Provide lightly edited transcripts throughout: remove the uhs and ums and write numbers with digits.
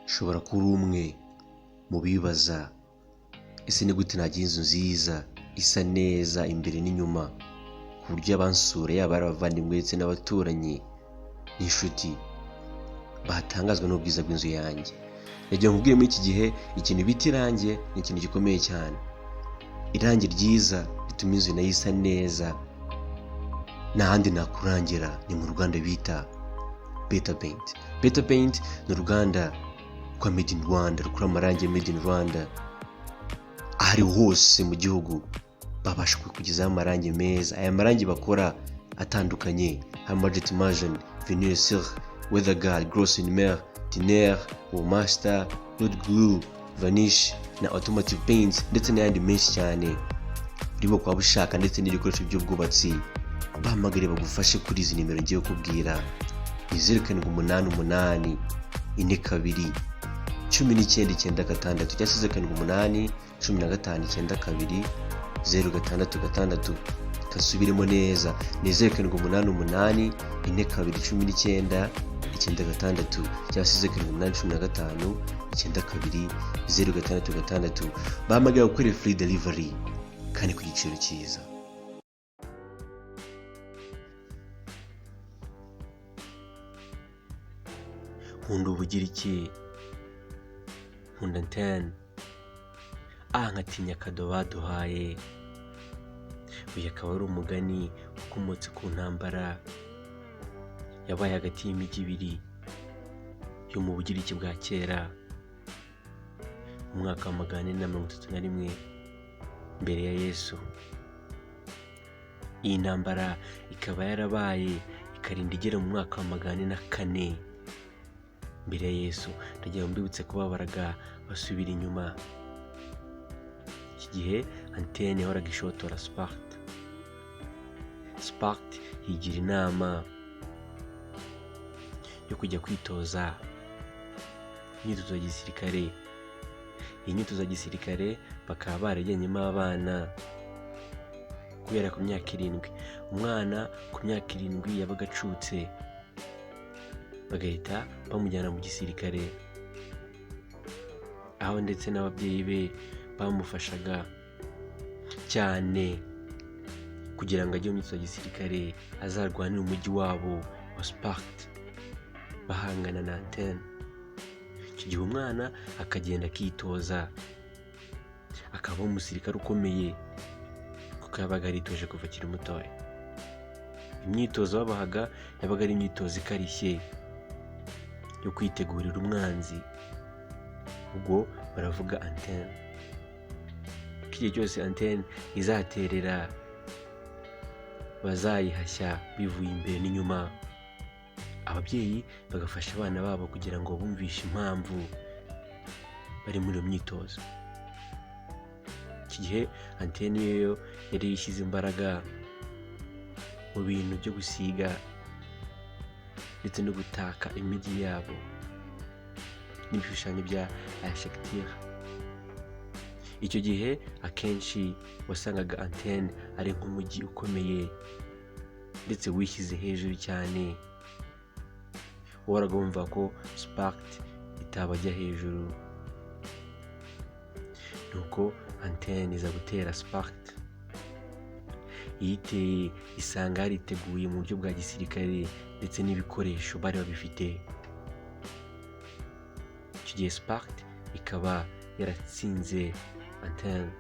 ushobora kuba uri umwe mu bibaza ese ni gute nagira inzu nziza isa neza imbere n'inyuma ku buryo abansura yaba ari abavandimwe ndetse n'abaturanyi n'inshuti batangazwa n'ubwiza bw'inzu yanjye. Yagiye nkubwire muri iki gihe ikintu bita irangi ni ikintu gikomeye cyane. Irangi ryiza rituma inzu nayo isa neza, n'ahandi nakurangira ni mu ruganda bita Better Paint. Better Paint ni uruganda rwa Made in Rwanda, rukora amarangi Made in Rwanda. Ahari hose mu gihugu babasha kukugezaho amarangi meza. Aya marangi bakora atandukanye harimo Jet Imagine, Veneer Sur, Weatherguard, Gros in Mer, Tiner, Master, Road Glue, Vanish na Automotive Paints ndetse n'ayandi menshi cyane. Urimo kwaba ushaka ndetse n'ibikoresho by'ubwubatsi, bahamagare bagufashe kuri izi nimero ngiye kukubwira. Ni 0788 42 1996 cyangwa 0788 15 92 066. Kasubiremo neza, ni 0788 42 1996 cyangwa 0788 92 066. Bahamagara gukora free delivery kandi ku giciro cyiza. Nkunda Ubugiriki, nkunda Antenne, nkatinya akado baduhaye. Uyu akaba ari umugani ukomotse ku ntambara yabaye hagati y'imijyi ibiri yo mu Bugiriki bwa kera mu mwaka wa 431 mbere ya Yesu. Iyi ntambara ikaba yarabaye ikarinda igera mu mwaka wa 404 mbere ya Yesu. Ndagira mbibutse ko babaraga basubira inyuma. Iki gihe Antenne yahoraga ishotora Sparta. Sparta yigira inama yo kujya kwitoza imyitozo ya gisirikare. Iyi myitozo ya gisirikare bakaba barajyanyemo abana guhera ku myaka 7. Umwana ku myaka 7 yabaga acutse, bagahita bamujyana mu gisirikare, aho ndetse n'ababyeyi be bamufashaga cyane kugira ngo ajye mu myitozo ya gisirikare azarwanire umujyi wabo wa Sparta bahangana na Antenne. Icyo gihe umwana akagenda akitoza, akaba umusirikare ukomeye kuko yabaga aritoje kuva akiri mutoya. Imyitozo babahaga yabaga ari imyitozo ikarishye yo kwitegurira umwanzi. Ubwo baravuga Antenne. Igihe cyose Antenne izaterera bazayihashya bivuye imbere n'inyuma. Ababyeyi bagafasha abana babo kugira ngo bumvishe impamvu bari muri iyo myitozo. Iki gihe Antenne yo yari yishyize imbaraga mu bintu byo gusiga ndetse no gutaka imijyi yabo n'ibishushanyo bya architecture. Icyo gihe akenshi wasangaga Antenne ari nk'umujyi ukomeye ndetse wishyize hejuru cyane. Wahoraga wumva ko Sparta itabajya hejuru. Nuko Antenne iza gutera Sparta. Iyiteye isanga yariteguye mu buryo bwa gisirikare ndetse n'ibikoresho bari babifite. Icyo gihe Sparta ikaba yaratsinze Antenne.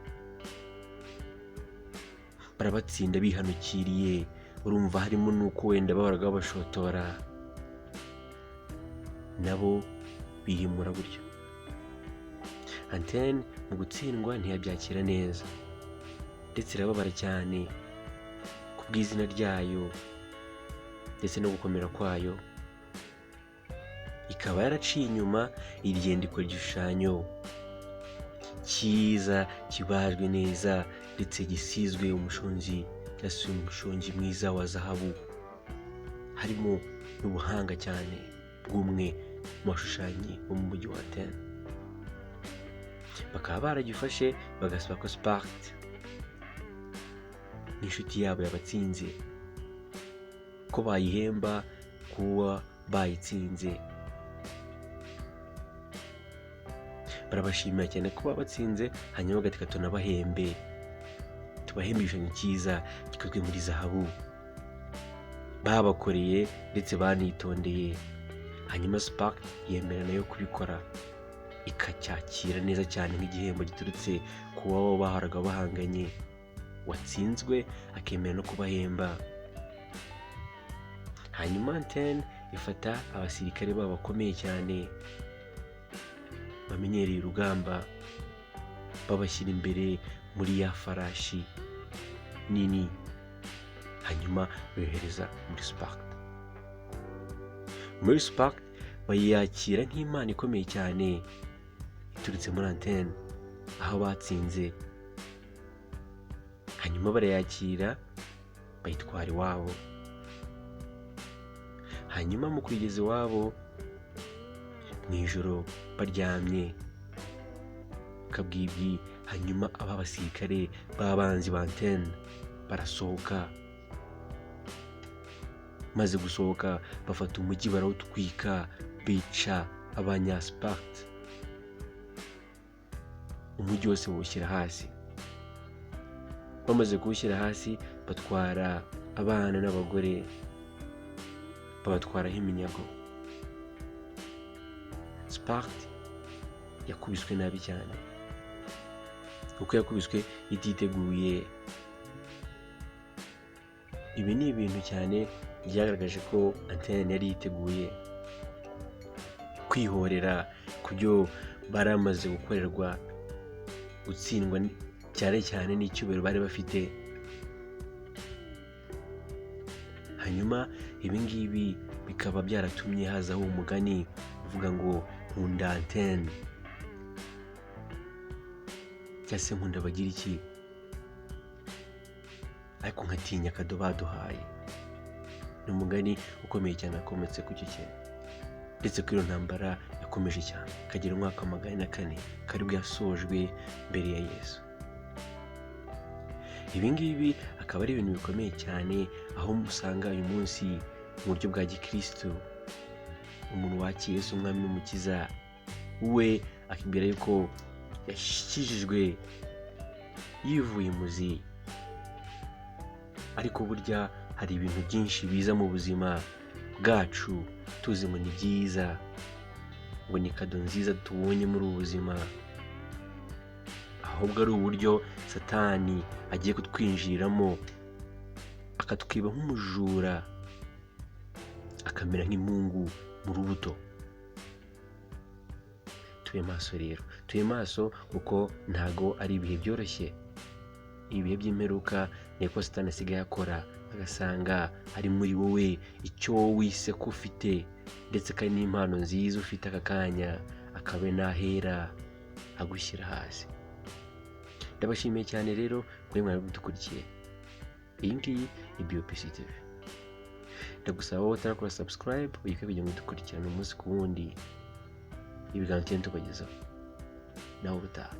Barabatsinda bihanukiriye. Urumva harimo nuko wenda bahoraga babashotora, nabo bihimura gutyo. Antenne mu gutsindwa ntiyabyakira neza ndetse irababara cyane ku bw'izina ryayo ndetse no gukomera kwayo. Ikaba yaraciye inyuma igenda ikora igishushanyo cyiza kibajwe neza ndetse gisizwe umushongi mwiza wa zahabu. Harimo n'ubuhanga cyane bw'umwe mu bashushanyi bo mu mujyi wa Antenne. Bakaba baragifashe bagasaba ko Sparta n'inshuti yabo yabatsinze ko bayihemba kuba bayitsinze. barabashimira cyane kuba batsinze, hanyuma bagatika tubahembe igishushanyo cyiza gikozwe muri zahabu babakoreye ndetse banitondeye. Hanyuma Spark yemera nayo kubikora, ikacyakira neza cyane nk'igihembo giturutse ku wabo bahoraga bahanganye. Watsinzwe akemera no kubahemba. Hanyuma Antene ifata abasirikare babo bakomeye cyane bamenyereye urugamba, babashyira imbere muri ya farashi nini, hanyuma bohereza muri Spark. Muri Spark bayakira nk'Imana ikomeye cyane iturutse muri Antene aho batsinze. Hanyuma barayakira bayitwara iwabo. Hanyuma mu kugeza iwabo mu ijoro baryamye kabwibwi, hanyuma aba basirikare b'abanzi ba Antene barasohoka. Maze gusohoka bafata umujyi barawutwika, bica abanya Spark. Umujyi wose bawushyira hasi. Bamaze kuwushyira hasi batwara abana n'abagore, babatwaraho iminyago. Spark yakubiswe nabi cyane, kuko yakubiswe ititeguye. Ibi ni ibintu cyane byagaragaje ko Antene yari yiteguye kwihorera ku byo baramaze gukorerwa, gutsindwa cyane cyane n'icyubahiro bari bafite. Hanyuma ibi ngibi bikaba byaratumye hazaho umugani uvuga ngo nkunda Antene cyangwa se nkunda bagira iki, ariko nkatinya akado baduhaye. Ni umugani ukomeye cyane akometse ku cyo kintu, ndetse ko iyo ntambara yakomeje cyane kagera umwaka wa 404 karibwo yasojwe mbere ya Yesu. Ibi ngibi akaba ari ibintu bikomeye cyane, aho usanga uyu munsi mu buryo bwa gikristo umuntu wakiriye Yesu umwami n'umukiza we akibwira yuko yashikijwe yivuye imuzi. Ariko burya hari ibintu byinshi biza mu buzima bwacu tuzi ngo ni byiza, ngo ni kado nziza tubonye muri ubu buzima, ahubwo ari uburyo Satani agiye kutwinjiriramo akatwiba nk'umujura, akamera nk'impungu mu rubuto. Tube maso rero, tube maso kuko ntago ari ibihe byoroshye. Ibihe by'imperuka niko Satani asigaye akora, agasanga ari muri wowe icyo wise ko ufite, ndetse kandi n'impano nziza ufite aka kanya akabe nahera agushyira hasi. Ndabashimiye cyane rero mwe mwari mudukurikiye. Iyi ngiyi ni BOPC TV. Ndagusaba wowe utarakora subscribe uyike kugira ngo dukurikirane umunsi ku wundi ibiganiro tubagezaho. Naho ubutaha.